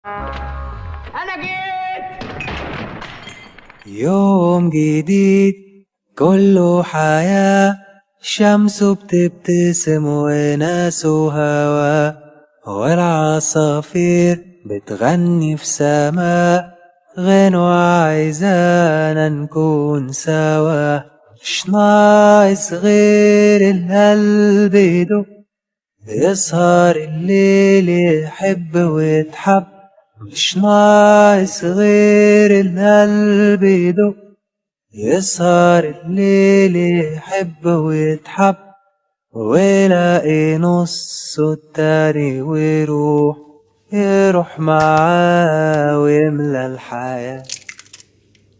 انا جيت. يوم جديد كله حياة، شمس بتبتسم وناس وهوا، والعصافير بتغني في سماء غنوة عايزانا نكون سوا. مش ناقص غير القلب يدق، يسهر الليل يحب ويتحب. مش ناقص غير القلب يدق، يسهر الليل يحب ويتحب، ويلاقي نصه التاني ويروح، يروح معاه ويملى الحياة.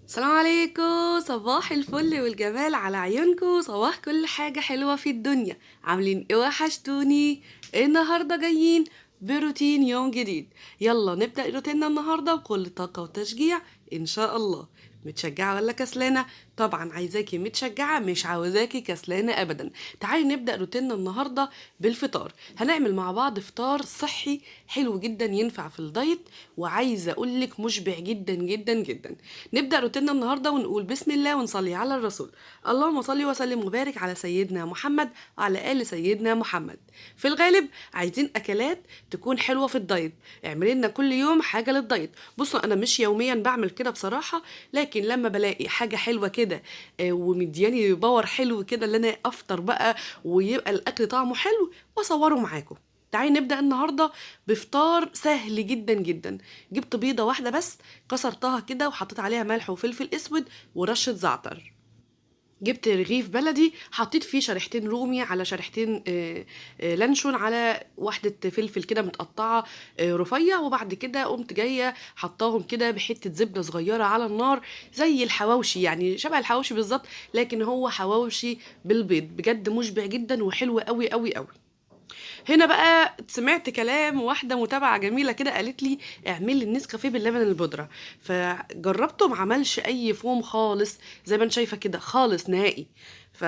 السلام عليكم، صباح الفل والجمال على عيونكم، صباح كل حاجة حلوة في الدنيا. عاملين ايه؟ وحشتوني. النهاردة جايين بروتين يوم جديد. يلا نبدأ روتيننا النهاردة بكل طاقة وتشجيع ان شاء الله. متشجعة ولا كسلانة؟ طبعا عايزاكي متشجعة، مش عاوزاكي كسلانة ابدا. تعالي نبدأ روتيننا النهاردة بالفطار. هنعمل مع بعض فطار صحي حلو جدا ينفع في الدايت، وعايزة اقولك مشبع جدا جدا جدا. نبدأ روتيننا النهاردة ونقول بسم الله ونصلي على الرسول. اللهم صل وسلم وبارك على سيدنا محمد وعلى آل سيدنا محمد. في الغالب عايزين أكلات تكون حلوة في الدايت. اعملي لنا كل يوم حاجة للدايت. بصوا أنا مش يوميا بعمل كده بصراحة، لكن لما بلاقي حاجة حلوة كده ومدياني باور حلو كده اللي أنا أفطر بقى ويبقى الأكل طعمه حلو وأصوره معاكم. تعالي نبدأ النهاردة بفطار سهل جدا جدا. جبت بيضة واحدة بس، كسرتها كده وحطيت عليها ملح وفلفل اسود ورشة زعتر. جبت رغيف بلدي، حطيت فيه شريحتين رومي على شريحتين لانشون على واحدة فلفل كده متقطعة رفيع، وبعد كده قمت جاية حطاهم كده بحتة زبدة صغيرة على النار زي الحواوشي، يعني شبه الحواوشي بالظبط، لكن هو حواوشي بالبيض. بجد مشبع جدا وحلو قوي قوي قوي. هنا بقى سمعت كلام واحدة متابعة جميلة كده قالت لي اعمل لي النسكافيه باللبن البودرة، فجربته ما عملش اي فوم خالص زي ما انت شايفة كده خالص نهائي. ف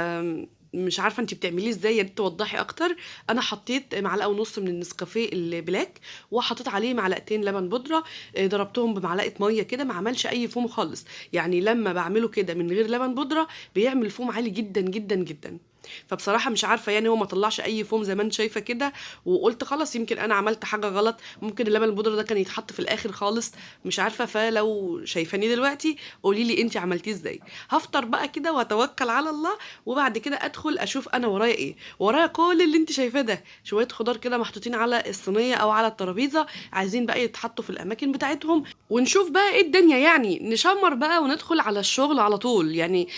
مش عارفه انت بتعمليه ازاي، يا ريت توضحي اكتر. انا حطيت معلقه ونص من النسكافيه البلاك وحطيت عليه معلقتين لبن بودره، ضربتهم بمعلقه ميه كده، ما عملش اي فوم خالص. يعني لما بعمله كده من غير لبن بودره بيعمل فوم عالي جدا جدا جدا. فبصراحه مش عارفه، يعني هو ما طلعش اي فوم زي ما انت شايفه كده، وقلت خلاص يمكن انا عملت حاجه غلط، ممكن اللبن البودره ده كان يتحط في الاخر خالص، مش عارفه. فلو شايفاني دلوقتي قولي لي انت عملتيه ازاي. هفطر بقى كده واتوكل على الله، وبعد كده ادخل اشوف انا ورايا ايه. ورايا كل اللي انت شايفاه ده، شويه خضار كده محطوطين على الصينيه او على الترابيزه، عايزين بقى يتحطوا في الاماكن بتاعتهم، ونشوف بقى ايه الدنيا، يعني نشمر بقى وندخل على الشغل على طول يعني.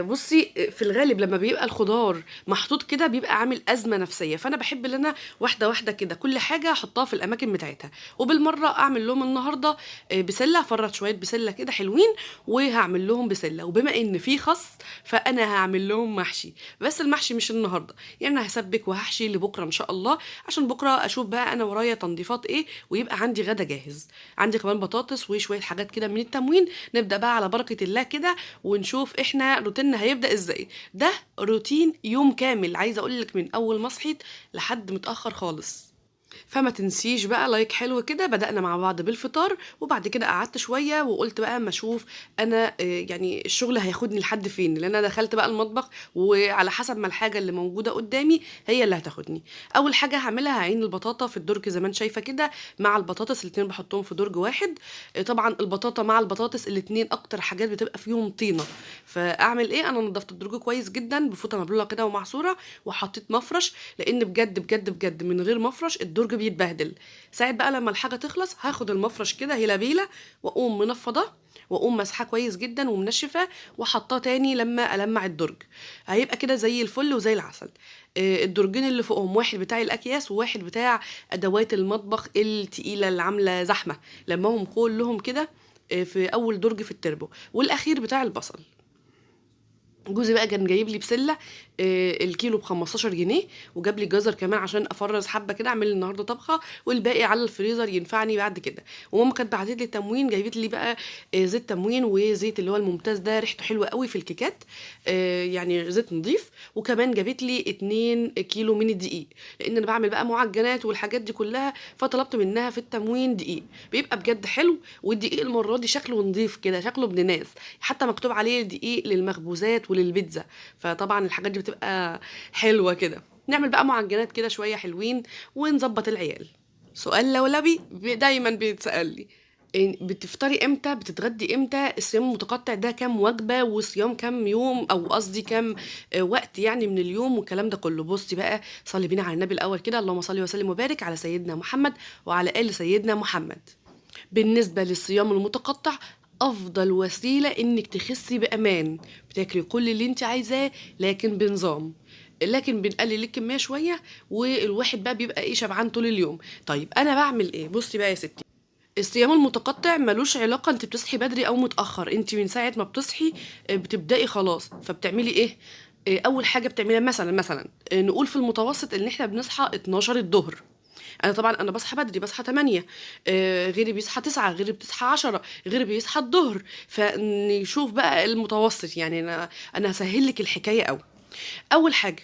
بصي في الغالب لما بيبقى الخضار محطوط كده بيبقى عامل ازمه نفسيه، فانا بحب ان انا واحده واحده كده كل حاجه احطها في الاماكن بتاعتها. وبالمره اعمل لهم النهارده بسله، افرط شويه بسله كده حلوين، وهعمل لهم بسله. وبما ان في خس فانا هعمل لهم محشي، بس المحشي مش النهارده، يعني انا هسبك وهحشي لبكره ان شاء الله، عشان بكره اشوف بقى انا ورايا تنظيفات ايه ويبقى عندي غدا جاهز. عندي كمان بطاطس وشويه حاجات كده من التموين. نبدا بقى على بركه الله كده ونشوف احنا روتيننا هيبدا ازاي. ده روتين يوم كامل، عايزه اقول لك من اول ما صحيت لحد متاخر خالص. فما تنسيش بقى لايك حلو كده. بدأنا مع بعض بالفطار، وبعد كده قعدت شوية وقلت بقى اما اشوف انا يعني الشغل هياخدني لحد فين، لان انا دخلت بقى المطبخ وعلى حسب ما الحاجة اللي موجودة قدامي هي اللي هتاخدني. اول حاجة هعملها هعين البطاطا في الدرج زي ما انت شايفة كده مع البطاطس، الاتنين بحطهم في درج واحد. طبعا البطاطا مع البطاطس الاتنين اكتر حاجات بتبقى فيهم طينة. فاعمل ايه؟ انا نضفت الدرج كويس جدا بفوطة مبلولة كده ومعصورة، وحطيت مفرش، لان بجد بجد بجد من غير مفرش الدرج بيتبهدل. ساعة بقى لما الحاجة تخلص هاخد المفرش كده هيلابيلة واقوم منفضة، واقوم مسحاه كويس جدا ومنشفاه، وحطاه تاني لما المع الدرج. هيبقى كده زي الفل وزي العسل. الدرجين اللي فوقهم واحد بتاع الاكياس وواحد بتاع ادوات المطبخ التقيله اللي عامله زحمه، لماهم كلهم كده في اول درج في التربو، والاخير بتاع البصل. جوزي بقى كان جايب لي بسله الكيلو ب15 جنيه، وجاب لي جزر كمان عشان افرز حبه كده اعمل لي النهارده طبخه، والباقي على الفريزر ينفعني بعد كده. وماما كانت بعتت لي تموين، جايبت لي بقى زيت تموين وزيت اللي هو الممتاز ده ريحته حلوه قوي في الكيكات، يعني زيت نظيف. وكمان جابت لي 2 كيلو من الدقيق، لان انا بعمل بقى معجنات والحاجات دي كلها، فطلبت منها في التموين دقيق بيبقى بجد حلو. والدقيق المره دي شكله نظيف كده، شكله ابن ناس، حتى مكتوب عليه دقيق للمخبوزات وللبيتزا. فطبعا الحاجات دي بتبقى حلوه كده. نعمل بقى معجنات كده شويه حلوين ونظبط العيال. سؤال لولبي دايما بيتسأل لي، بتفطري امتى، بتتغدي امتى، الصيام المتقطع ده كام وجبه، وصيام كام يوم، او قصدي كام وقت يعني من اليوم، والكلام ده كله. بصي بقى، صلي بينا على النبي الاول كده، اللهم صل وسلم وبارك على سيدنا محمد وعلى ال سيدنا محمد. بالنسبة للصيام المتقطع، أفضل وسيلة إنك تخسي بأمان، بتاكلي كل اللي انت عايزاه لكن بنظام، لكن بنقلل الكمية شوية، والواحد بقى بيبقى ايه شبعان طول اليوم. طيب أنا بعمل ايه؟ بصي بقى يا ستي، الصيام المتقطع ملوش علاقة انت بتصحي بدري أو متأخر، انت من ساعة ما بتصحي بتبدأي خلاص. فبتعملي ايه؟ أول حاجة بتعمليها مثلا نقول في المتوسط إن احنا بنصحى 12 الظهر. انا طبعا انا بصحى بدري، بصحى 8، غيري بيصحى 9، غيري بتصحى 10، غيري بيصحى الظهر. فنشوف بقى المتوسط، يعني انا هسهل لك الحكايه قوي. اول حاجه،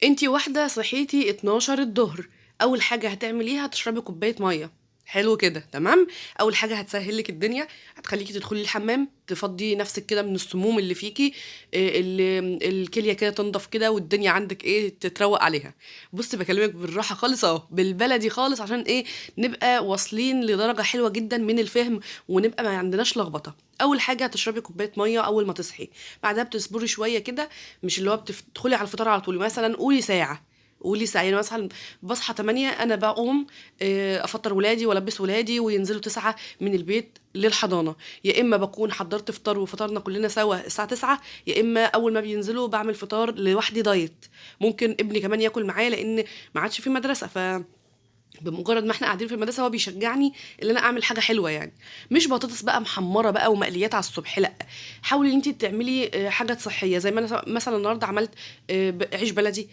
انتي واحده صحيتي 12 الظهر، اول حاجه هتعمليها تشربي كوبايه ميه. حلو كده تمام. اول حاجه هتسهل لك الدنيا، هتخليكي تدخلي الحمام تفضي نفسك كده من السموم اللي فيكي، الكليه كده تنضف كده، والدنيا عندك ايه تتروق عليها. بصي بكلمك بالراحه خالص اهو، بالبلدي خالص، عشان ايه نبقى واصلين لدرجه حلوه جدا من الفهم، ونبقى ما عندناش لخبطه. اول حاجه هتشربي كوبايه ميه اول ما تصحي، بعدها بتصبري شويه كده، مش اللي هو بتدخلي على الفطار على طول، مثلا قولي ساعه، قولي ساعة. يعني مثلا بصحى 8، أنا بقوم أفطر ولادي وألبس ولادي وينزلوا 9 من البيت للحضانة. يا إما بكون حضرت فطار وفطرنا كلنا سوا الساعة 9، يا إما أول ما بينزلوا بعمل فطار لوحدي دايت. ممكن ابني كمان ياكل معايا لأن ما عادش في مدرسة، بمجرد ما احنا قاعدين في المدرسه هو بيشجعني ان انا اعمل حاجه حلوه يعني. مش بطاطس بقى محمره بقى ومقليات على الصبح، لا. حاولي ان انت تعملي حاجات صحيه، زي ما انا مثلا النهارده عملت عيش بلدي،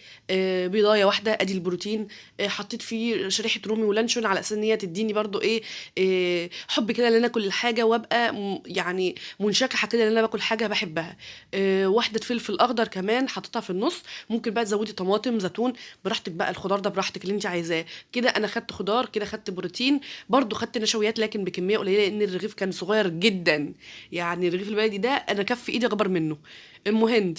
بيضايه واحده ادي البروتين، حطيت فيه شريحه رومي ولانشون على اساس ان هي تديني برضو ايه حب كده ان انا اكل الحاجه، وابقى يعني منشكحه كده ان انا باكل حاجه بحبها. واحده فلفل اخضر كمان حطيتها في النص. ممكن بقى تزودي طماطم زيتون براحتك بقى، الخضار ده براحتك اللي انت عايزاه. كده انا خدت خضار، كده خدت بروتين، برضو خدت نشويات لكن بكميه قليله لان الرغيف كان صغير جدا. يعني الرغيف البلدي ده انا كف ايدي اكبر منه. المهم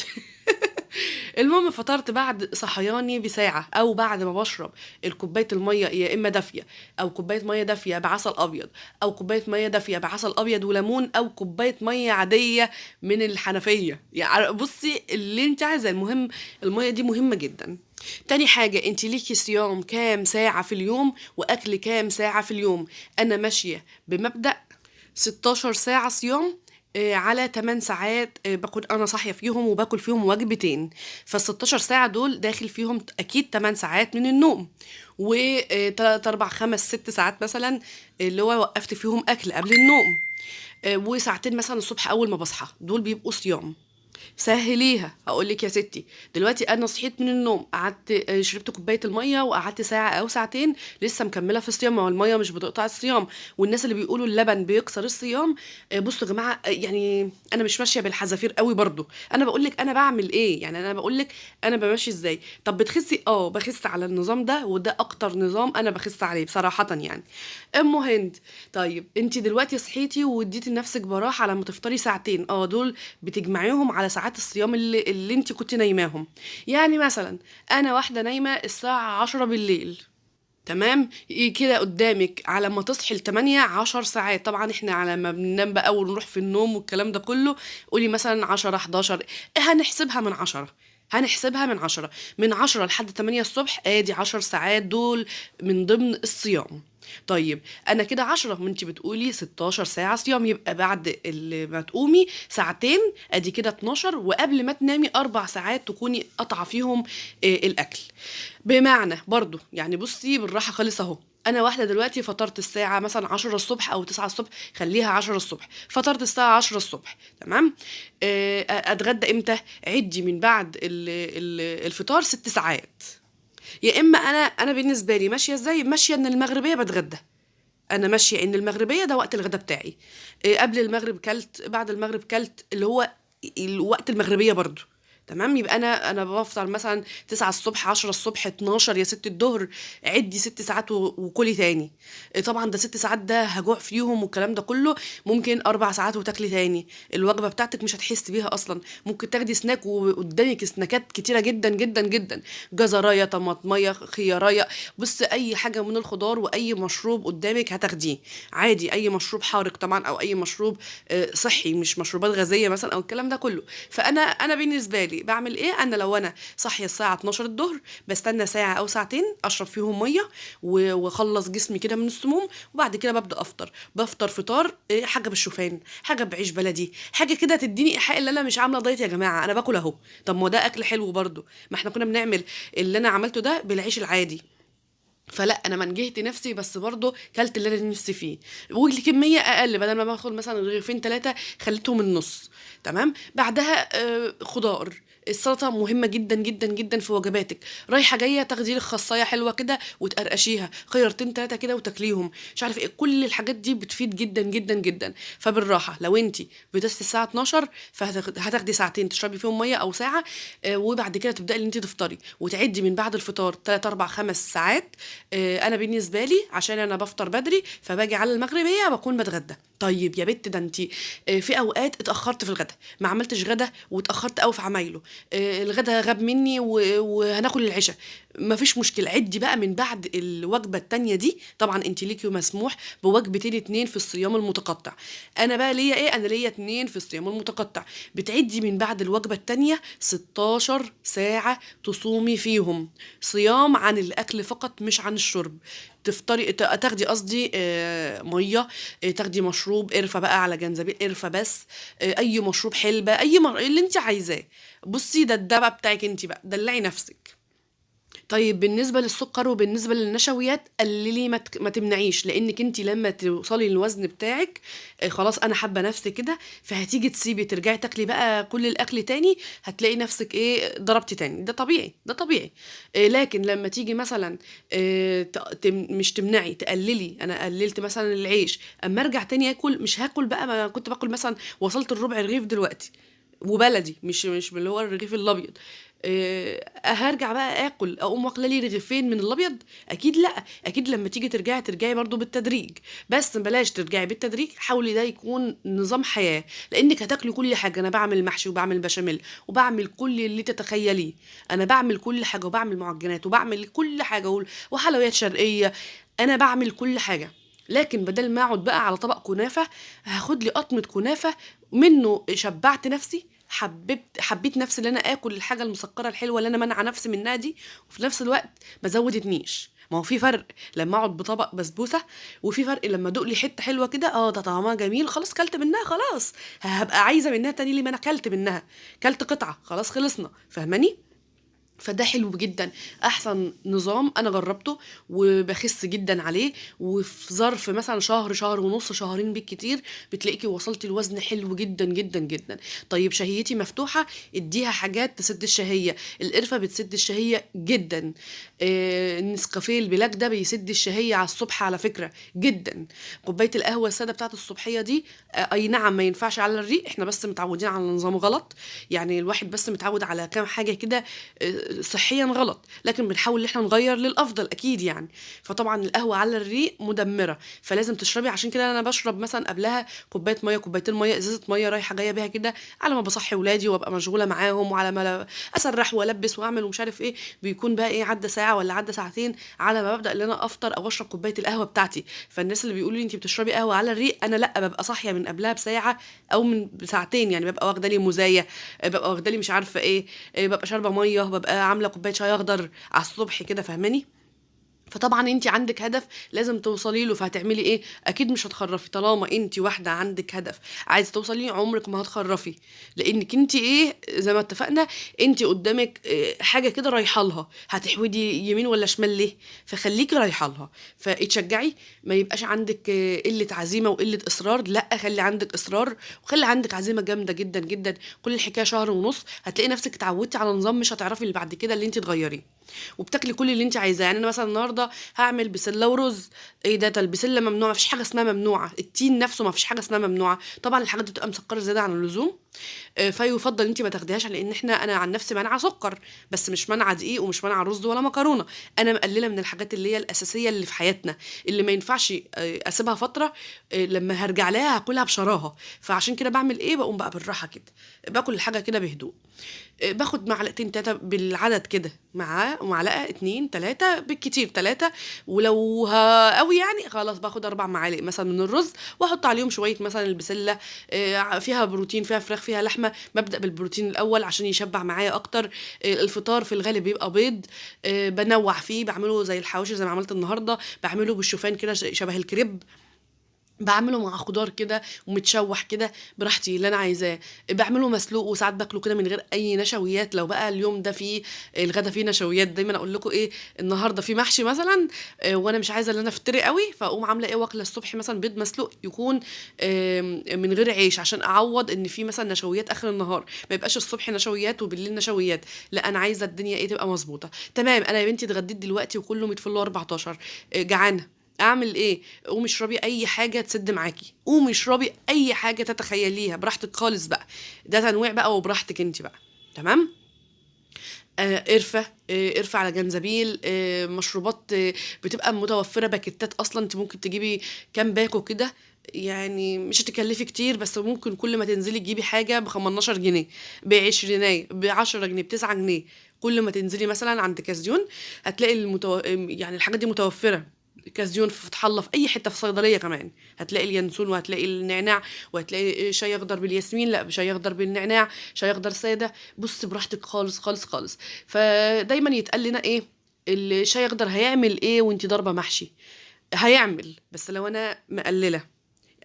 المهم فطرت بعد صحياني بساعة، أو بعد ما بشرب الكوباية المية، يا إما دافية أو كوباية مية دافية بعسل أبيض، أو كوباية مية دافية بعسل أبيض وليمون، أو كوباية مية عادية من الحنفية. يعني بصي اللي انت عايزة، المهم المية دي مهمة جدا. تاني حاجة، انت ليكي صيام كام ساعة في اليوم وأكل كام ساعة في اليوم. أنا ماشية بمبدأ 16 ساعة صيام على 8 ساعات بكون انا صاحيه فيهم وباكل فيهم وجبتين. فال16 ساعه دول داخل فيهم اكيد 8 ساعات من النوم، و3 4 5 6 ساعات مثلا اللي هو وقفت فيهم اكل قبل النوم، وساعتين مثلا الصبح اول ما بصحى، دول بيبقوا صيام. سهليها، اقول لك يا ستي، دلوقتي انا صحيت من النوم، قعدت شربت كوبايه الميه وقعدت ساعه او ساعتين لسه مكمله في الصيام، ما هو الميه مش بتقطع الصيام. والناس اللي بيقولوا اللبن بيكسر الصيام، بصوا يا جماعه، يعني انا مش ماشيه بالحذافير قوي برضو. انا بقول لك انا بعمل ايه، يعني انا بقول لك انا بمشي ازاي. طب بتخسي؟ بخس على النظام ده، وده اكتر نظام انا بخس عليه بصراحه يعني. ام هند، طيب انت دلوقتي صحيتي واديتي لنفسك براحه لما تفطري ساعتين، دول بتجمعيهم على ساعات الصيام اللي انت كنت نايماهم. يعني مثلا انا واحده نايمه الساعه 10 بالليل، تمام، كده قدامك على ما تصحي ل8 10 ساعات. طبعا احنا على ما بننام بقى ونروح في النوم والكلام ده كله، قولي مثلا 10 11، هنحسبها من 10، هنحسبها من 10، من 10 لحد 8 الصبح، ادي 10 ساعات دول من ضمن الصيام. طيب انا كده 10، ما انت بتقولي 16 ساعه صيام، يبقى بعد ما تقومي ساعتين ادي كده 12، وقبل ما تنامي 4 ساعات تكوني قطعه فيهم الاكل. بمعنى برضو يعني بصي بالراحه خالص اهو، انا واحده دلوقتي فطرت الساعه مثلا 10 الصبح او 9 الصبح، خليها 10 الصبح، فطرت الساعه 10 الصبح تمام. اتغدى امتى؟ عدي من بعد الفطار 6 ساعات. يا اما انا بالنسبه لي ماشيه ازاي، ماشيه ان المغربيه بتغدى، انا ماشيه ان المغربيه ده وقت الغدا بتاعي. قبل المغرب كلت، بعد المغرب كلت، اللي هو الوقت المغربيه برضو تمام. يبقى انا بفطر مثلا 9 الصبح، 10 الصبح، 12 يا ست الظهر، عدي 6 ساعات وكلي تاني. طبعا ده 6 ساعات ده هجوع فيهم والكلام ده كله، ممكن 4 ساعات وتاكلي تاني. الوجبه بتاعتك مش هتحس بيها اصلا، ممكن تاخدي سناك وقدامك سناكات كتيره جدا جدا جدا، جزرايه، طماطميه، خياريه، بص اي حاجه من الخضار واي مشروب قدامك هتاخديه عادي، اي مشروب حارق طبعا او اي مشروب صحي، مش مشروبات غازيه مثلا او الكلام ده كله. فانا بالنسبه لي بعمل ايه، انا لو انا صاحيه الساعه 12 الظهر بستنى ساعه او ساعتين اشرب فيهم ميه واخلص جسمي كده من السموم، وبعد كده ببدا بفطر فطار حاجه بالشوفان، حاجه بعيش بلدي، حاجه كده تديني ايحاء ان انا مش عامله دايت يا جماعه، انا باكل اهو. طب ما ده اكل حلو برضو، ما احنا كنا بنعمل اللي انا عملته ده بالعيش العادي. فلا انا منجهت نفسي، بس برضه كلت اللي انا نفسي فيه والكميه اقل، بدل ما باخد مثلا رغيفين 3 خليتهم النص تمام. بعدها خضار، السلطه مهمه جدا جدا جدا في وجباتك، رايحه جايه تاخدي لك خصايه حلوه كده وتقرقشيها، خيارتين 3 كده وتاكليهم، مش عارف ايه، كل الحاجات دي بتفيد جدا جدا جدا. فبالراحه لو انت بتصحي الساعه 12 فهتاخدي ساعتين تشربي فيهم ميه او ساعه، وبعد كده تبداي ان انت تفطري وتعدي من بعد الفطار 3 4 5 ساعات. انا بالنسبه لي عشان انا بفطر بدري فباجي على المغربيه بكون بتغدى. طيب يا بت ده انت في اوقات اتاخرت في الغدا، ما عملتش غدا واتاخرت قوي في عمايله، الغدا غاب مني وهناكل العشاء، ما فيش مشكله، عدي بقى من بعد الوجبه التانية دي. طبعا انت ليكي مسموح بوجبتين 2 في الصيام المتقطع، انا بقى ليا ايه، انا ليا 2 في الصيام المتقطع. بتعدي من بعد الوجبه التانية 16 ساعه تصومي فيهم، صيام عن الاكل فقط مش عن الشرب. تفطري تاخدي قصدي ميه، تاخدي مشروب قرفه بقى على جنزبيل قرفه بس، اي مشروب حلبه، اللي انت عايزاه. بصي ده بقى بتاعك انت بقى، دلعي نفسك. طيب بالنسبة للسكر وبالنسبة للنشويات قللي، ما تمنعيش، لانك انت لما توصلي للوزن بتاعك خلاص انا حابة نفسي كده، فهتيجي تسيبي ترجعي تاكلي بقى كل الاكل تاني، هتلاقي نفسك ايه ضربتي تاني، ده طبيعي ده طبيعي. لكن لما تيجي مثلا مش تمنعي، تقللي، انا قللت مثلا العيش، اما ارجع تاني اكل مش هاكل بقى، ما كنت باكل مثلا وصلت الربع رغيف دلوقتي وبلدي، مش من اللي هو الرغيف الابيض، هرجع بقى اكل اقوم واكله لي رغيفين من الابيض؟ اكيد لا، اكيد لما تيجي ترجعي برضو بالتدريج، بس بلاش ترجعي بالتدريج، حاولي ده يكون نظام حياه، لانك هتاكلي كل حاجه. انا بعمل محشي وبعمل بشاميل وبعمل كل اللي تتخيليه، انا بعمل كل حاجه وبعمل معجنات وبعمل كل حاجه وحلويات شرقيه، انا بعمل كل حاجه. لكن بدل ما اقعد بقى على طبق كنافه هاخد لي قطمه كنافه منه، شبعت نفسي، حبيت نفسي ان انا اكل الحاجه المسكره الحلوه اللي انا منع نفسي منها دي، وفي نفس الوقت ما زودتنيش. ما هو في فرق لما اقعد بطبق بسبوسه، وفي فرق لما ادوق لي حته حلوه كده، ده طعمها جميل، خلاص كلت منها، خلاص هبقى عايزه منها تاني ليه، ما انا كلت منها، كلت قطعه خلاص خلصنا، فاهماني؟ فده حلو جدا، احسن نظام انا جربته وبخس جدا عليه، وفي ظرف مثلا شهر، شهر ونص، شهرين بالكتير بتلاقيكي وصلتي الوزن حلو جدا جدا جدا. طيب شهيتي مفتوحة، اديها حاجات تسد الشهية، القرفة بتسد الشهية جدا، النسكافيه البلاك ده بيسد الشهية على الصبح على فكرة جدا، كوباية القهوة السادة بتاعت الصبحية دي اي نعم ما ينفعش على الريق، احنا بس متعودين على نظام غلط، يعني الواحد بس متعود على كام حاجة كده صحيا غلط، لكن بنحاول ان احنا نغير للافضل اكيد يعني. فطبعا القهوه على الريق مدمره، فلازم تشربي، عشان كده انا بشرب مثلا قبلها كوبايه ميه، كوبايتين ميه، ازازه ميه رايحه جايه بيها كده، على ما بصحي ولادي وابقى مشغوله معاهم، وعلى ما اسرح والبس واعمل ومش عارف ايه، بيكون بقى ايه عدى ساعه ولا عدى ساعتين على ما ببدا ان انا افطر او اشرب كوبايه القهوه بتاعتي. فالناس اللي بيقولوا لي انت بتشربي قهوه على الريق، انا لا، ببقى صاحيه من قبلها بساعه او من ساعتين، يعني ببقى واخده لي مزايا، ببقى واخده لي مش عارفه ايه، ببقى شاربه ميه، ببقى عامله كوبايه شاي اخضر على الصبح كده، فاهماني؟ فطبعا انت عندك هدف لازم توصلي له، فهتعملي ايه؟ اكيد مش هتخرفي. طالما انت واحده عندك هدف عايزه توصلي عمرك ما هتخرفي، لانك انت ايه زي ما اتفقنا، انت قدامك حاجه كده رايحه لها، هتحودي يمين ولا شمال ليه؟ فخليكي رايحه لها، فاتشجعي. ما يبقاش عندك قله عزيمه وقله اصرار، لا خلي عندك اصرار وخلي عندك عزيمه جامده جدا جدا. كل الحكايه شهر ونص هتلاقي نفسك اتعودتي على نظام، مش هتعرفي اللي بعد كده اللي انت تغيريه، وبتاكلي كل اللي انت عايزاه. يعني انا مثلا النهارده هعمل بسله ورز، ايه ده البسله ممنوعه؟ مفيش حاجه اسمها ممنوعه، التين نفسه مفيش حاجه اسمها ممنوعه. طبعا الحاجات دي بتبقى مسكره زياده عن اللزوم، فيفضل انت ما تاخديهاش، لان انا عن نفسي مانعه سكر، بس مش مانعه دقيق ومش مانعه رز ولا مكرونه. انا مقلله من الحاجات اللي هي الاساسيه اللي في حياتنا، اللي ما ينفعش اسيبها فتره، لما هرجع لها هاكلها بشراهه. فعشان كده بعمل ايه؟ بقوم بقى بالراحه كده، باكل الحاجه كده بهدوء. باخد معلقتين تلاتة بالعدد كده، معلقة اتنين تلاتة بالكتير تلاتة، ولو قوي يعني خلاص باخد 4 معالق مثلا من الرز، واحط عليهم شوية مثلا البسلة، فيها بروتين، فيها فراخ، فيها لحمة، ببدأ بالبروتين الأول عشان يشبع معايا أكتر. الفطار في الغالب بيبقى بيض، بنوع فيه، بعمله زي الحواوشي زي ما عملت النهاردة، بعمله بالشوفان كده شبه الكريب، بعمله مع خضار كده ومتشوح كده براحتي اللي انا عايزاه، بعمله مسلوق وساعات باكله كده من غير اي نشويات. لو بقى اليوم ده فيه الغدا فيه نشويات، دايما اقول لكم ايه، النهارده في محشي مثلا، وانا مش عايزه ان انا افتري قوي، فاقوم عامله ايه واكله الصبح مثلا بيض مسلوق يكون من غير عيش، عشان اعوض ان في مثلا نشويات اخر النهار، ما يبقاش الصبح نشويات وبالليل نشويات، لا انا عايزه الدنيا ايه تبقى مظبوطه. تمام، انا يا بنتي اتغديت دلوقتي وكله متفل 14، جعانه، اعمل ايه؟ قومي اشربي اي حاجه تسد معاكي، قومي اشربي اي حاجه تتخيليها براحتك خالص بقى، ده تنويع بقى وبراحتك انت بقى. تمام. قرفه، قرفه على جنزبيل، مشروبات بتبقى متوفره باكيتات اصلا، انت ممكن تجيبي كام باكو كده، يعني مش هتكلفي كتير، بس ممكن كل ما تنزلي تجيبي حاجه ب 15 جنيه، ب20، ب10 جنيه، ب9 جنيه. كل ما تنزلي مثلا عند كازيون هتلاقي يعني الحاجات دي متوفره. كازيون، في فتح الله، في اي حته، في صيدليه كمان هتلاقي اليانسون، وهتلاقي النعناع، وهتلاقي شاي اخضر بالياسمين، لا شاي اخضر بالنعناع، شاي اخضر ساده، بص براحتك خالص خالص خالص. فدايما يتقال لنا ايه؟ الشاي اخضر هيعمل ايه وانتي ضاربه محشي؟ هيعمل، بس لو انا مقلله،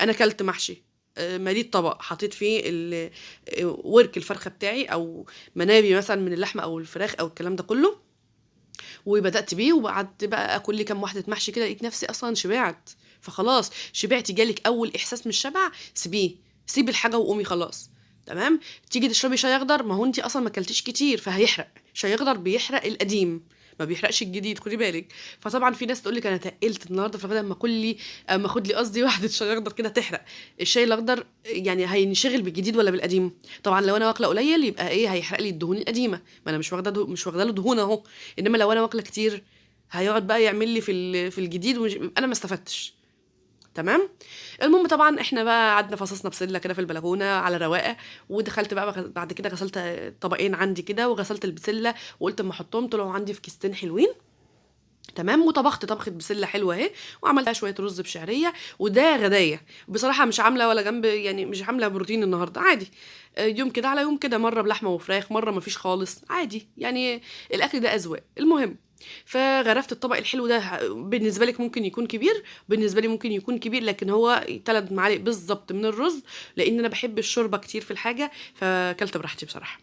انا كلت محشي، مليت طبق حطيت فيه ورك الفرخه بتاعي، او منابي مثلا من اللحمه او الفراخ او الكلام ده كله، وبدأت بيه، وقعدت بقى اكل لي كام واحده محشي كده، لقيت نفسي اصلا شبعت. فخلاص شبعتي، جالك اول احساس من الشبع، سيبيه، سيبي الحاجه وقومي خلاص. تمام. تيجي تشربي شاي اخضر، ما هو انت اصلا ما اكلتيش كتير فهيحرق، شاي اخضر بيحرق القديم، ما بيحرقش الجديد، خدي بالك. فطبعا في ناس تقول لك انا تقلت النهارده، فبدل ما اكل لي، اما اخد لي قصدي واحده شاي اخضر كده تحرق. الشاي الاخضر يعني هينشغل بالجديد ولا بالقديم؟ طبعا لو انا واكله قليل يبقى ايه، هيحرق لي الدهون القديمه، ما انا مش واخده له دهون اهو. انما لو انا واكله كتير، هيقعد بقى يعمل لي في الجديد، انا ما استفدتش. تمام. المهم طبعا احنا بقى قعدنا فصصنا بسله كده في البلكونه على رواقه، ودخلت بقى بعد كده غسلت طبقين عندي كده، وغسلت البسله، وقلت اما احطهم طلعوا عندي في كيستين حلوين. تمام. وطبخت طبخه بسله حلوه اهي، وعملت شويه رز بشعريه، وده غدايا. بصراحه مش عامله ولا جنب، يعني مش عامله بروتين النهارده، عادي، يوم كده على يوم كده، مره بلحمه وفراخ، مره مفيش خالص، عادي يعني، الاكل ده اذواق. المهم، فغرفت الطبق الحلو ده، بالنسبه لك ممكن يكون كبير، بالنسبه لي ممكن يكون كبير، لكن هو 3 معالق بالظبط من الرز، لان انا بحب الشوربه كتير في الحاجه، فاكلت براحتي بصراحه.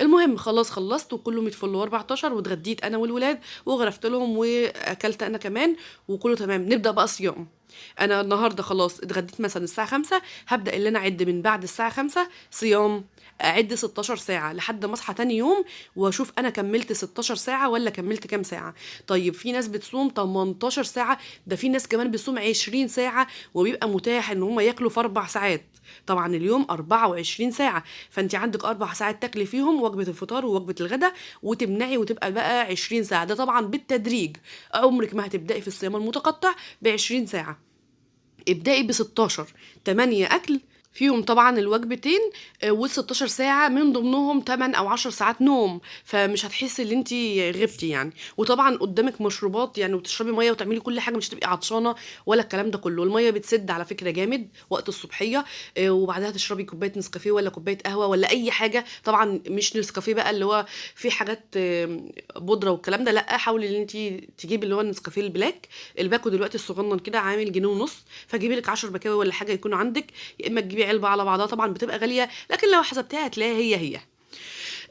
المهم خلاص خلصت، وكله متفل 14، واتغديت انا والولاد، وغرفت لهم، واكلت انا كمان، وكله تمام. نبدا بقى صيام. انا النهارده خلاص اتغديت مثلا الساعه 5، هبدا اللي انا اعد من بعد الساعه 5 صيام، اعد 16 ساعه لحد ما اصحى تاني يوم، واشوف انا كملت 16 ساعه ولا كملت كام ساعه. طيب في ناس بتصوم 18 ساعه، ده في ناس كمان بتصوم 20 ساعه، وبيبقى متاح ان هم ياكلوا في 4 ساعات. طبعا اليوم 24 ساعة، فانت عندك 4 ساعات تاكلي فيهم وجبة الفطار ووجبة الغداء، وتمنعي وتبقى بقى 20 ساعة. ده طبعا بالتدريج، عمرك ما هتبدأي في الصيام المتقطع ب20 ساعة، ابدأي ب16، 8 أكل فيهم طبعًا الوجبتين وال16 ساعة من ضمنهم 8 أو 10 ساعات نوم، فمش هتحسّي إن أنتِ غِبتِ يعني. وطبعًا قدّامِك مشروبات يعني وتشربي مَيّة وتعملي كل حاجة، مش هتبقي عطشانة ولا الكلام ده كلّه. المَيّة بتسِد على فكرة جامد وقت الصبحية، وبعدها تشربي كوباية نسكافيه والّا كوباية قهوة والّا أي حاجة، طبعًا مش نسكافيه بقى اللي هو فيه حاجات بودرة والكلام ده لأ، حاولي إن أنتِ تجيبي اللي هو النسكافيه البلاك. الباكو دلوقتي الصغنّن كده عامل جنيه ونُص، فجيبي لِك 10 بكاوي والّا حاجة يكونوا عندِك، يا إما تجيبي علبة على بعضها، طبعًا بتبقى غالية، لكن لو حسبتيها هتلاقيها هي.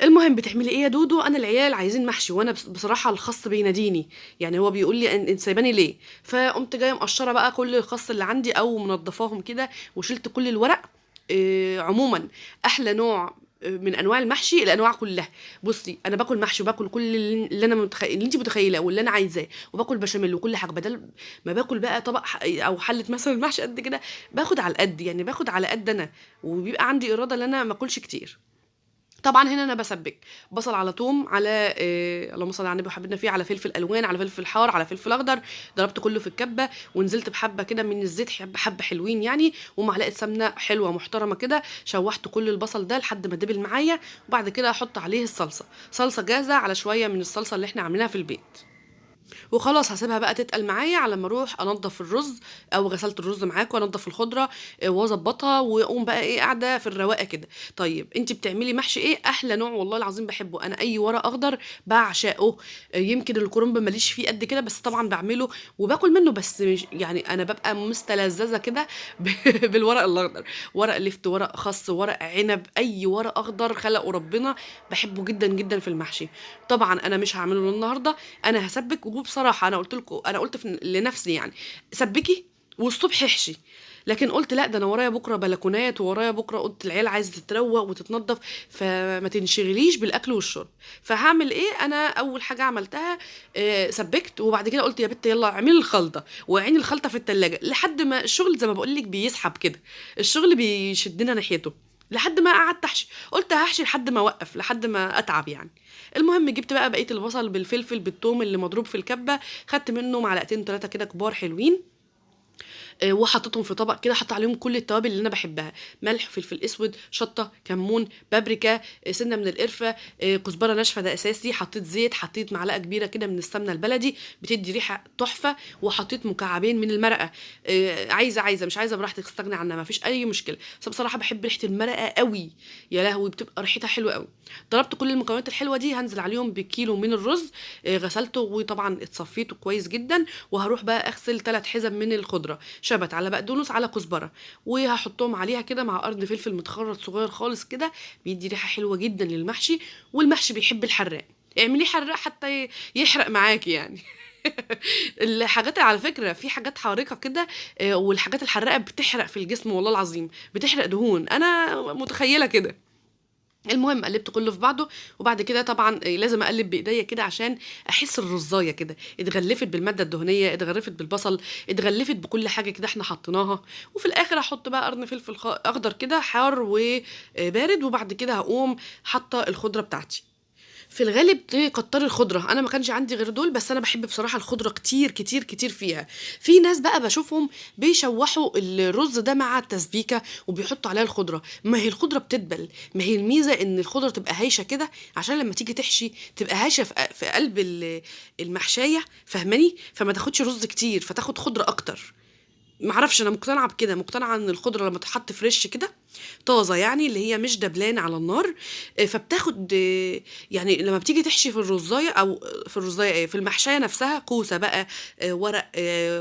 المهم بتعملي إيه يا دودو؟ أنا العيال عايزين محشي، وأنا بصراحة الخَص بيناديني، يعني هو بيقول لي أنتِ سايباني ليه؟ فقُمت جاية مقشّرة بقى كل الخَص اللي عندي أو منضّفاهم كده وشِلت كل الورق. عمومًا أحلى نوع من أنواع المحشي الأنواع كلّها. بُصّي، أنا باكل محشي وباكل كل اللي أنا اللي أنتِ متخيلاه واللي أنا عايزاه، وباكل بشاميل وكل حاجة، بدال ما باكل بقى طبق أو حلة مثلًا محشي قد كده، باخد على القد، يعني باخد على قد أنا، وبيبقى عندي إرادة إن أنا ما آكلش كتير. طبعًا هنا أنا باسبِّك، بصل على توم على اللهم صل على النبي وحبيبنا فيه، على فلفل ألوان، على فلفل حار، على فلفل أخضر، ضربت كلّه في الكبة ونزلت بحبّة كده من الزيت، حبّة حلوين يعني، ومعلقة سمنة حلوة محترمة كده، شوّحت كل البصل ده لحد ما دِبِل معايا، وبعد كده أحُط عليه الصلصة، صلصة جاهزة على شوية من الصلصة اللي إحنا عاملينها في البيت. وخلاص هاسيبها بقى تتقل معايا على أمّا أروح أنضّف الرز، أو غسلت الرز معاك وأنضّف الخضرة وأضبّطها وأقوم بقى إيه قاعدة في الرواقة كده. طيب أنتِ بتعملي محشي إيه؟ أحلى نوع والله العظيم باحبه، أنا أي ورق أخضر باعشقه. يمكن الكرنب ما ليش فيه قد كده، بس طبعًا باعمله وباكل منه، بس مش يعني أنا بابقى مستلذذة كده بالورق الأخضر، ورق لفت، ورق خَص، ورق عنب، أي ورق أخضر خلقه ربنا باحبه جدًا، جدًا في المحشي. طبعًا أنا مش هاعمله النهارده، أنا هاسبِّك وبصراحة أنا قُلت لكم، أنا قُلت لنفسي يعني سبِّكي والصبح احشي، لكن قُلت لأ، ده أنا ورايا بُكرة بلكونات، وورايا بُكرة أوضة العيال عايزة تتروّق وتتنضّف، فما تنشغليش بالأكل والشرب. فهاعمل إيه، أنا أول حاجة عملتها سبِّكت، وبعد كده قُلت يا بت يالّا اعملي الخلطة، وعيني الخلطة في التلاجة، لحد ما الشغل زي ما باقول لِك بيسحب كده، الشغل بيشدنا ناحيته، لحد ما قعدت أحشي، قُلت هاحشي لحد ما أوقّف، لحد ما أتعب يعني. المهم جِبت بقى بقية البصل بالفلفل بالتوم اللي مضروب في الكبة، خدت منه معلقتين 3 كده كبار حلوين، وحطيتهم في طبق كده، حاطة عليهم كل التوابل اللي أنا باحبها، ملح، فلفل أسود، شطة، كمون، بابريكا، سِنّة من القرفة، كزبرة ناشفة ده أساسي، حطيت زيت، حطيت معلقة كبيرة كده من السمنة البلدي بتدّي ريحة تحفة، وحطيت مكعبين من المرقة. عايزة مش عايزة براحتك استغني عنها ما فيش أي مشكلة، بس بصراحة باحب ريحة المرقة أوي، يا لهوي! بتبقى ريحتها حلوة أوي. ضربت كل المكونات الحلوة دي، هانزل عليهم بكيلو من الرز، غسلته وطبعًا اتصفيته كويس جدًا، وهاروح بقى أغسل 3 حِزم من الخضرة، شبت، على بقدونس، على كزبرة، وهاحطهم عليها كده مع قرن فلفل متخرط صغير خالص كده، بيدّي ريحة حلوة جدًا للمحشي، والمحشي بيحب الحراق، اعمليه حراق حتى يحرق معاكِ يعني. الحاجات على فكرة في حاجات حارقة كده، والحاجات الحراقة بتحرق في الجسم والله العظيم، بتحرق دهون، أنا متخيلة كده. المهم قلّبت كلّه في بعضه، وبعد كده طبعًا لازم أقلّب بإيديّا كده عشان أحس الرُزاية كده، اتغلّفت بالمادة الدهنية، اتغلّفت بالبصل، اتغلّفت بكل حاجة كده إحنا حطيناها، وفي الآخر هاحط بقى قرن فلفل أخضر كده حار بارد، وبعد كده هاقوم حاطة الخضرة بتاعتي. في الغالب تكتّري الخضرة، أنا ما كانش عندي غير دول، بس أنا باحب بصراحة الخضرة كتير، كتير، كتير فيها. في ناس بقى باشوفهم بيشوّحوا الرز ده مع التسبيكة وبيحطّوا عليها الخضرة، ما هي الخضرة بتدبل، ما هي الميزة إن الخضرة تبقى هايشة كده عشان لمّا تيجي تحشي تبقى هايشة في قلب المحشاية فاهماني؟ فما تاخدش رز كتير، فتاخد خضرة أكتر. ما اعرفش أنا مقتنعة بكده، مقتنعة إن الخضرة لمّا تتحط فريش كده، طازة يعني اللي هي مش دبلانة على النار، فبتاخد يعني لمّا بتيجي تحشي في الرُزاية أو في الرُزاية إيه، في المحشية نفسها كوسة بقى، ورق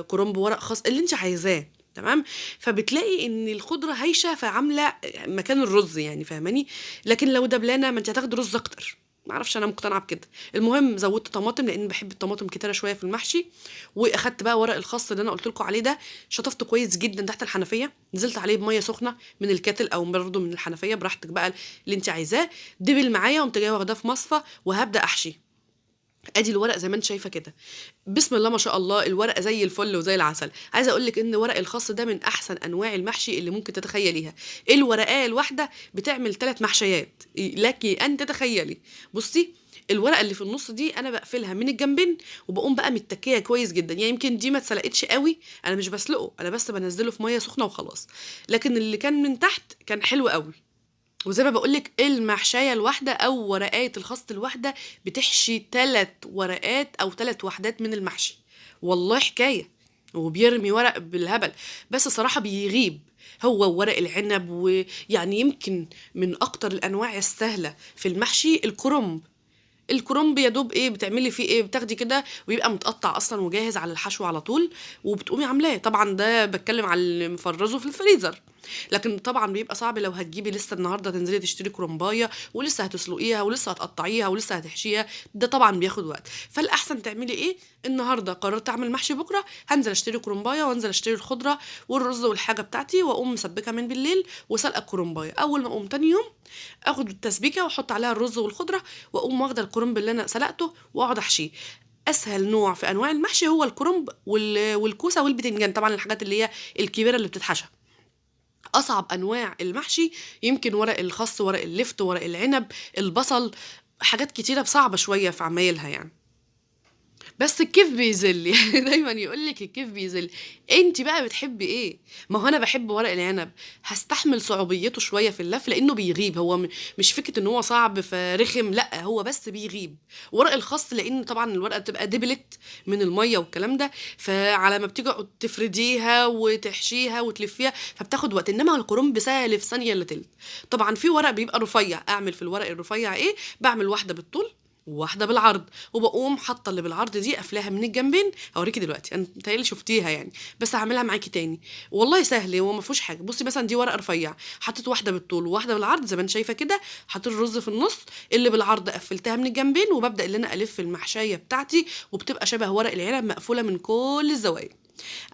كرنب، ورق خاص، اللي أنتِ عايزاه تمام، فبتلاقي إن الخضرة هايشة فعاملة مكان الرز يعني فاهماني، لكن لو دبلانة ما أنتِ هتاخدي رز أكتر، ما أعرفش أنا مقتنعة بكده. المهم زوّدت طماطم لإني باحب الطماطم كتيرة شوية في المحشي، وأخدت بقى ورق الخاص اللي أنا قُلت لكم عليه ده، شطفته كويس جدًا تحت الحنفية، نزلت عليه بمَيّة سخنة من الكاتل أو برضه من الحنفية براحتك بقى اللي أنتِ عايزاه، دِبِل معايا قُمت جاية واخداه في مصفى وهابدأ أحشي. أدي الورق زي ما أنتِ شايفة كده، بسم الله ما شاء الله الورقة زي الفل وزي العسل. عايزة أقول لِك إن ورق الخاص ده من أحسن أنواع المحشي اللي ممكن تتخيليها، الورقاية الواحدة بتعمل 3 محشيات، لكِ أن تتخيلي. بُصّي، الورقه اللي في النص دي انا بقفلها من الجنبين، وبقوم بقى متكيه كويس جدا. يعني يمكن دي ما اتسلقتش قوي، انا مش بسلقه، انا بس بنزله في ميه سخنه وخلاص. لكن اللي كان من تحت كان حلو قوي. وزي ما بقولك المحشاية الواحدة أو ورقات الخاص الواحدة بتحشي 3 ورقات أو 3 وحدات من المحشي، والله حكاية. وبيرمي ورق بالهبل، بس صراحة بيغيب هو ورق العنب. ويعني يمكن من أكتر الأنواع السهلة في المحشي الكرنب. الكرنب يا دوب ايه بتعملي فيه ايه، بتاخدي كده ويبقى متقطع اصلا وجاهز على الحشو على طول، وبتقومي عاملاه. طبعا ده بتكلم على اللي مفرزه في الفريزر، لكن طبعا بيبقى صعب لو هتجيبي لسه النهارده تنزلي تشتري كرنبايه ولسه هتسلقيها ولسه هتقطعيها ولسه هتحشيها، ده طبعا بياخد وقت. فالاحسن تعملي ايه، النهارده قررت اعمل محشي، بكره هنزل اشتري كرنبايه وانزل اشتري الخضره والرز والحاجه بتاعتي، واقوم مسبكه من بالليل وسلقه الكرنبايه. اول ما اقوم تاني يوم اخد التسبيكه واحط عليها الرز والخضره، واقوم واخده الكرنب اللي انا سلقته واقعد احشيه. اسهل نوع في انواع المحشي هو الكرنب والكوسه والبتنجان، طبعا الحاجات اللي هي الكبيره اللي بتتحشى. اصعب انواع المحشي يمكن ورق الخس، ورق اللفت، ورق العنب، البصل، حاجات كتيره صعبه شويه في عمايلها يعني. بس الكيف بيذل يعني دايما يقولك الكيف بيذل. انت بقى بتحبي ايه؟ ما هو انا بحب ورق العنب، هستحمل صعوبيته شويه في اللف لانه بيغيب. هو مش فكره ان هو صعب فرخم، لا هو بس بيغيب. ورق الخاص لان طبعا الورقه بتبقى دبلت من الميه والكلام ده، فعلى ما بتيجي تفرديها وتحشيها وتلفيها فبتاخد وقت. انما الكرنب سهل في ثانيه الا تلت. طبعا في ورق بيبقى رفيع، اعمل في الورق الرفيع ايه، بعمل واحده بالطول وواحده بالعرض، وبقوم حاطه اللي بالعرض دي قافلاها من الجنبين. هوريكي دلوقتي، انا متهيألي شفتيها يعني، بس هعملها معاكي تاني. والله سهل، هو ما فيهوش حاجه. بصي مثلا دي ورقه رفيع، حطيت واحده بالطول وواحده بالعرض زي ما انت شايفه كده، حطيت الرز في النص، اللي بالعرض قفلتها من الجنبين، وببدا اللي انا الف المحشيه بتاعتي، وبتبقى شبه ورق العنب مقفوله من كل الزوايا.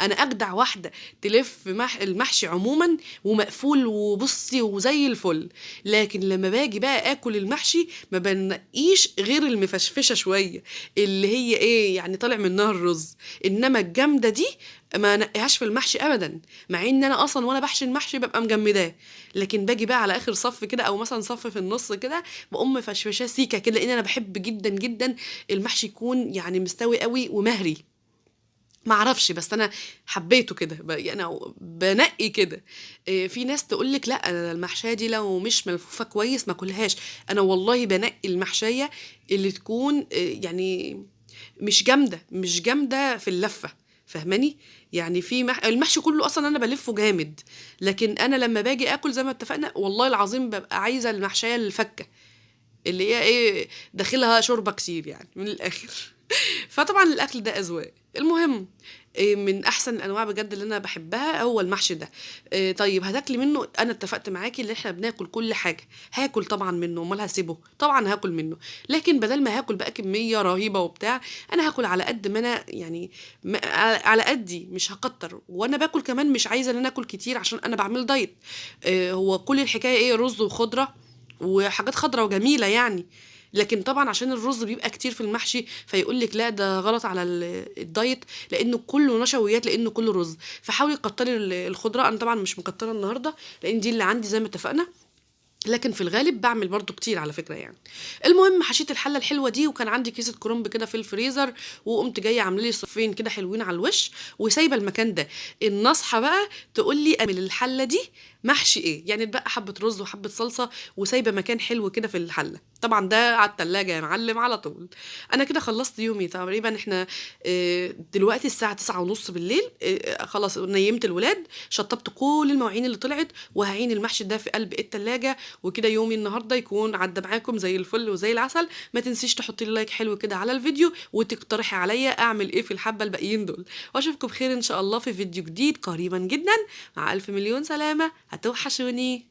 انا اجدع واحده تلف المحشي عموما ومقفول وبصي وزي الفل. لكن لما باجي بقى اكل المحشي ما بنقيش غير المفشفشه شويه، اللي هي ايه يعني طالع منها الرز. انما الجامده دي ما نقيهاش في المحشي ابدا، مع ان انا اصلا وانا بحشي المحشي ببقى مجمداه. لكن باجي بقى على اخر صف كده او مثلا صف في النص كده، بقوم مفشفشاه سيكه كده، لان انا بحب جدا جدا المحشي يكون يعني مستوي قوي ومهري. ما اعرفش، بس انا حبيته كده يعني أنا بنقي كده. في ناس تقول لك لا انا المحشيه دي لو مش ملفوفه كويس ما كلهاش. انا والله بنقي المحشيه اللي تكون يعني مش جامده في اللفه، فاهماني؟ يعني في المحشي كله اصلا انا بلفه جامد، لكن انا لما باجي اكل زي ما اتفقنا والله العظيم ببقى عايزه المحشيه الفكه، اللي هي ايه داخلها شوربه كتير يعني من الاخر. فطبعا الاكل ده اذواق. المهم من احسن الانواع بجد اللي انا بحبها هو المحشي ده. طيب هتاكلي منه، انا اتفقت معاكي ان احنا بناكل كل حاجه، هاكل طبعا منه، امال هسيبه؟ طبعا هاكل منه. لكن بدل ما هاكل بقى كميه رهيبه وبتاع، انا هاكل على قد ما انا يعني على قدي، مش هكتر. وانا باكل كمان مش عايزه ان انا اكل كتير عشان انا بعمل دايت. هو كل الحكايه ايه، رز وخضره وحاجات خضرة وجميلة يعني. لكن طبعا عشان الرز بيبقى كتير في المحشي فيقول لك لا ده غلط على الدايت، لانه كله نشويات، لانه كله رز. فحاولي تكتري الخضره. انا طبعا مش مكتره النهارده لان دي اللي عندي زي ما اتفقنا، لكن في الغالب بعمل برضو كتير على فكره يعني. المهم حشيت الحله الحلوه دي، وكان عندي كيسه كرنب كده في الفريزر، وقمت جايه عامله لي صفين كده حلوين على الوش وسايبه المكان ده. النصحه بقى تقول لي اعمل الحله دي محشي ايه، يعني تبقى حبه رز وحبه صلصه وسايبه مكان حلو كده في الحله. طبعا ده على التلاجة يا معلم على طول. انا كده خلصت يومي تقريبا. احنا دلوقتي الساعه 9:30 بالليل، خلاص نيمت الولاد، شطبت كل المواعين اللي طلعت، وهعين المحشي ده في قلب التلاجة. وكده يومي النهارده يكون عدى معاكم زي الفل وزي العسل. ما تنسيش تحطي لي لايك حلو كده على الفيديو، وتقترحي عليا اعمل ايه في الحبه الباقيين دول. واشوفكم بخير ان شاء الله في فيديو جديد قريبا جدا. مع الف مليون سلامه، هتوحشوني.